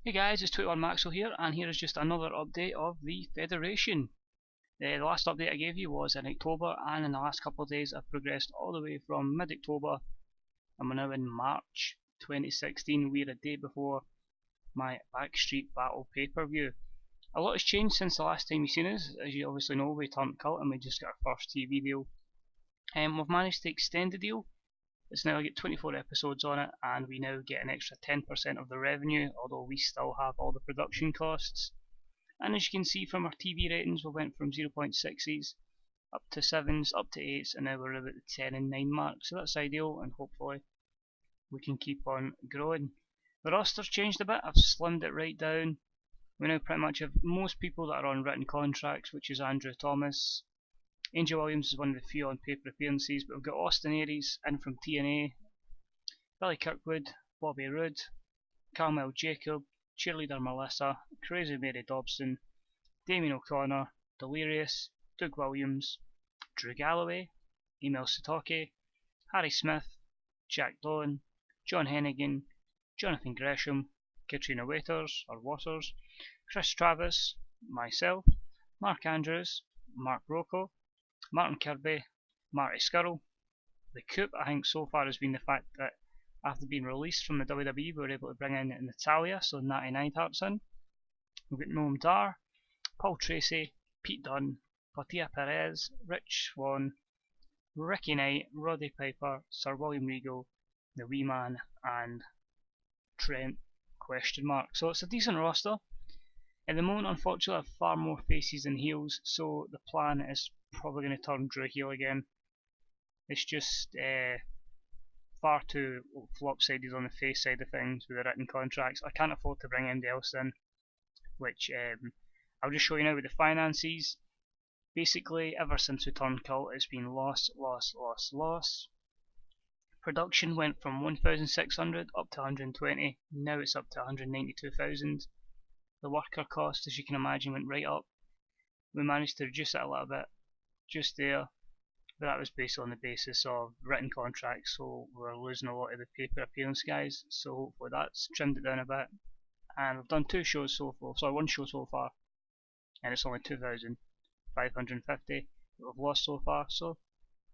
Hey guys, it's 21 Maxwell here, and here is just another update of the Federation. The last update I gave you was in October, and in the last couple of days I've progressed all the way from mid-October, and we're now in March 2016. We're a day before my Backstreet Battle pay-per-view. A lot has changed since the last time you've seen us. As you obviously know, we turned cult and we just got our first TV deal. We've managed to extend the deal. It's now got 24 episodes on it, and we now get an extra 10% of the revenue, although we still have all the production costs. And as you can see from our TV ratings, we went from 0.6s up to 7s, up to 8s, and now we're about the 10 and 9 mark. So that's ideal, and hopefully we can keep on growing. The roster's changed a bit. I've slimmed it right down. We now pretty much have most people that are on written contracts, which is Andrew Thomas. Angel Williams is one of the few on paper appearances, but we've got Austin Aries in from TNA, Billy Kirkwood, Bobby Roode, Carmel Jacob, Cheerleader Melissa, Crazy Mary Dobson, Damien O'Connor, Delirious, Doug Williams, Drew Galloway, Emil Sitoke, Harry Smith, Jack Dolan, John Hennigan, Jonathan Gresham, Katrina Waters, Chris Travis, myself, Mark Andrews, Mark Rocco, Martin Kirby, Marty Skrull. The coup I think so far has been the fact that after being released from the WWE we were able to bring in Natalia, so Natty Neidhart's in. We've got Noam Dar, Paul Tracy, Pete Dunne, Patia Perez, Rich Swann, Ricky Knight, Roddy Piper, Sir William Regal, the Wee Man, and Trent ? So it's a decent roster. At the moment, unfortunately, I have far more faces than heels, so the plan is probably going to turn Drew heel again. It's just far too lopsided on the face side of things with the written contracts. I can't afford to bring anybody else in, which I'll just show you now with the finances. Basically, ever since we turned cult, it's been loss. Production went from 1,600 up to 120, now it's up to 192,000. The worker cost, as you can imagine, went right up. We managed to reduce it a little bit just there, but that was based on the basis of written contracts, so we're losing a lot of the paper appearance guys, so hopefully that's trimmed it down a bit. And we've done one show so far, and it's only 2,550 that we've lost so far, so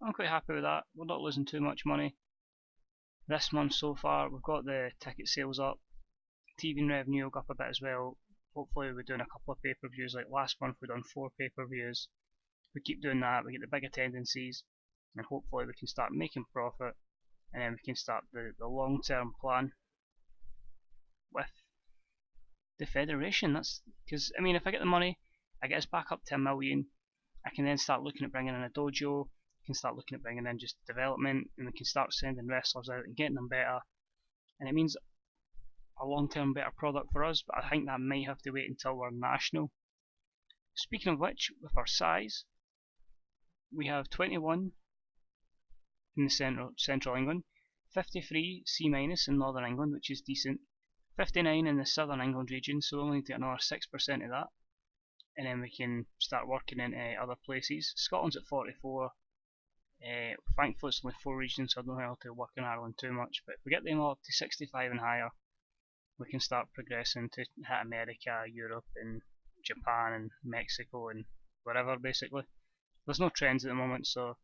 I'm quite happy with that. We're not losing too much money. This month so far, we've got the ticket sales up, TV revenue will go up a bit as well. Hopefully we're doing a couple of pay-per-views, like last month we've done 4 pay-per-views. We keep doing that, we get the big attendances, and hopefully we can start making profit, and then we can start the long-term plan with the Federation. That's because, I mean, if I get the money, I get us back up to $1 million, I can then start looking at bringing in a dojo, I can start looking at bringing in just development, and we can start sending wrestlers out and getting them better, and it means a long-term better product for us, but I think that might have to wait until we're national. Speaking of which, with our size, we have 21 in the central England, 53 C- in northern England, which is decent, 59 in the southern England region, so we only need to get another 6% of that, and then we can start working into other places. Scotland's at 44. Thankfully it's only 4 regions, so I don't have to work in Ireland too much, but if we get them all up to 65 and higher, we can start progressing to hit America, Europe, and Japan, and Mexico, and wherever basically. There's no trends at the moment, so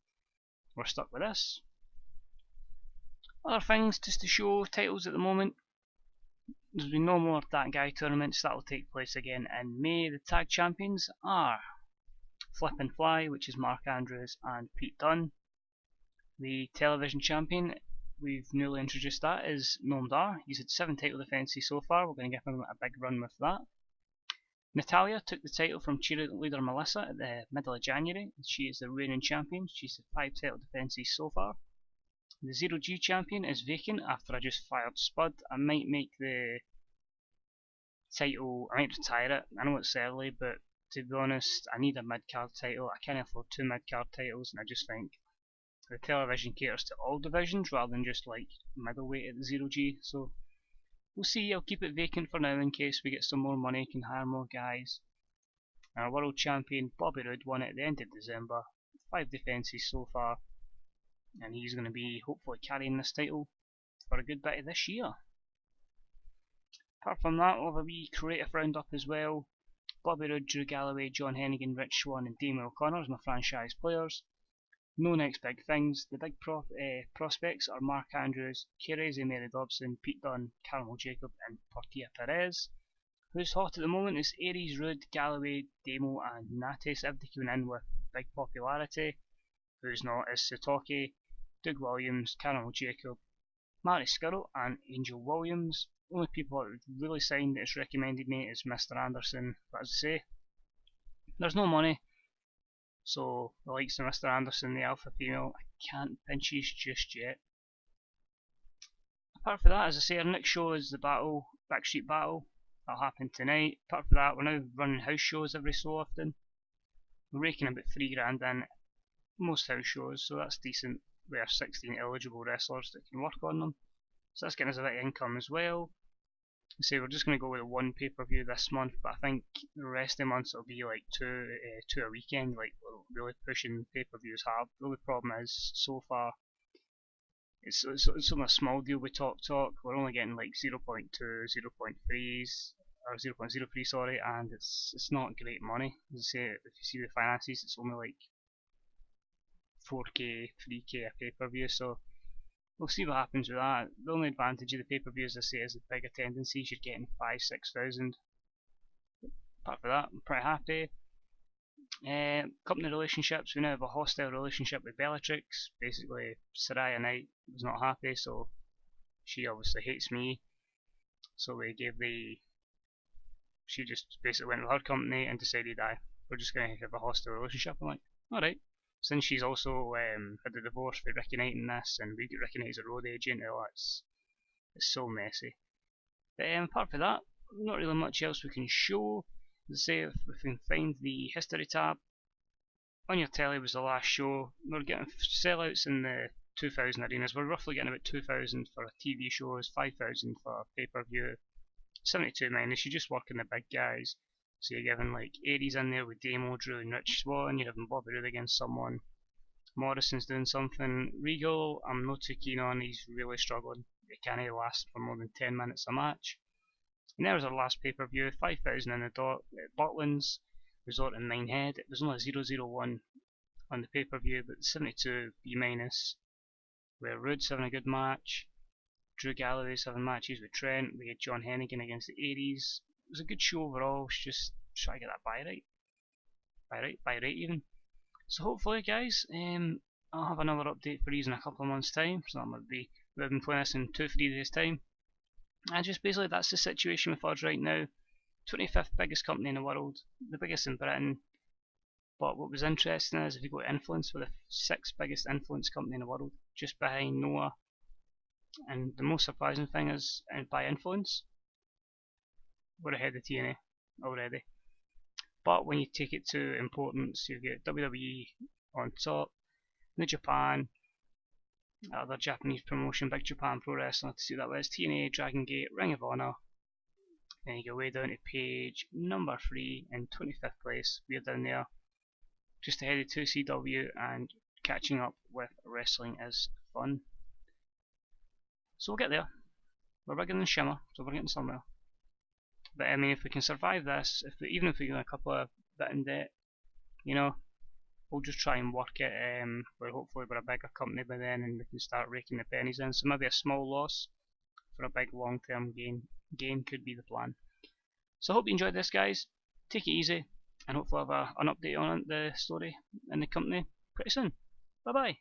we're stuck with this. Other things just to show titles at the moment. There's been no more That Guy tournaments, that will take place again in May. The tag champions are Flip and Fly, which is Mark Andrews and Pete Dunne. The television champion, we've newly introduced that, is Noam Dar. He's had 7 title defences so far, we're going to give him a big run with that. Natalia took the title from cheerleader Melissa at the middle of January. She is the reigning champion. She's had 5 title defences so far. The 0G champion is vacant after I just fired Spud. I might make the title, I might retire it. I know it's early, but to be honest, I need a mid-card title. I can't afford 2 mid-card titles, and I just think the television caters to all divisions rather than just like middleweight at the 0G. So we'll see. I'll keep it vacant for now in case we get some more money, can hire more guys. And our world champion Bobby Roode won it at the end of December. 5 defences so far, and he's going to be hopefully carrying this title for a good bit of this year. Apart from that, we'll have a wee creative roundup as well. Bobby Roode, Drew Galloway, John Hennigan, Rich Swann and Damien O'Connor as my franchise players. No next big things. The big prospects are Mark Andrews, Kerezi Mary Dobson, Pete Dunne, Caramel Jacob and Portia Perez. Who's hot at the moment is Aries, Roode, Galloway, Damo and Natis. Everybody coming in with big popularity. Who's not is Satoki, Doug Williams, Caramel Jacob, Matty Skirrell and Angel Williams. Only people that have really signed that it's recommended me is Mr. Anderson, but as I say, there's no money, so the likes of Mr. Anderson, the alpha female, I can't pinch these just yet. Apart from that, as I say, our next show is the Backstreet Battle. That'll happen tonight. Apart from that, we're now running house shows every so often. We're raking about $3 in most house shows, so that's decent. We have 16 eligible wrestlers that can work on them, so that's getting us a bit of income as well. I say we're just going to go with one pay-per-view this month, but I think the rest of the months will be like two a weekend, like we're really pushing pay-per-views hard. The only problem is, so far, it's only a small deal with Talk, we're only getting like 0.2, 0.3s, or 0.03 sorry, and it's not great money. As I say, if you see the finances, it's only like 4k, 3k a pay-per-view, so we'll see what happens with that. The only advantage of the pay-per-view, as I say, is the big attendances. You're getting 5,000–6,000. Apart from that, I'm pretty happy. Company relationships, we now have a hostile relationship with Bellatrix. Basically, Saraya Knight was not happy, so she obviously hates me. So she just basically went with her company and decided, we're just going to have a hostile relationship. I'm like, alright. Since she's also had a divorce for Ricky Knight in this, and we get Ricky Knight as a road agent, it's so messy. But apart from that, not really much else we can show. As I say, if we can find the history tab, on your telly was the last show. We're getting sellouts in the 2,000 arenas. We're roughly getting about 2,000 for TV shows, 5,000 for pay-per-view, 72 minus. You're just working the big guys. So you're giving like Aries in there with Damo, Drew and Rich Swann, you're having Bobby Roode against someone, Morrison's doing something. Regal, I'm not too keen on, he's really struggling. He can't last for more than 10 minutes a match. And there's our last pay-per-view, 5,000 in the dot at Butlins, Resort in Minehead. It was only a 0-0-1 on the pay-per-view, but 72 B-, where Roode's having a good match, Drew Galloway's having matches with Trent, we had John Hennigan against the Aries. It was a good show overall. It's just try to get that buy right even. So hopefully, guys, I'll have another update for you in a couple of months' time. So we've been playing this in 2-3 days' time. And just basically, that's the situation with us right now. 25th biggest company in the world, the biggest in Britain. But what was interesting is, if you go to influence, we're the 6th biggest influence company in the world, just behind Noah. And the most surprising thing is, by influence, we're ahead of TNA already. But when you take it to importance, you get WWE on top, New Japan, other Japanese promotion, Big Japan Pro Wrestling, to see that was TNA, Dragon Gate, Ring of Honor. Then you go way down to page number 3 in 25th place. We're down there, just ahead of 2CW, and catching up with wrestling is fun. So we'll get there. We're bigger than Shimmer, so we're getting somewhere. But I mean, if we can survive this, even if we get a couple of bit in debt, you know, we'll just try and work it. Where hopefully we're a bigger company by then, and we can start raking the pennies in. So maybe a small loss for a big long-term gain. Gain could be the plan. So I hope you enjoyed this, guys. Take it easy, and hopefully I'll have an update on the story in the company pretty soon. Bye bye.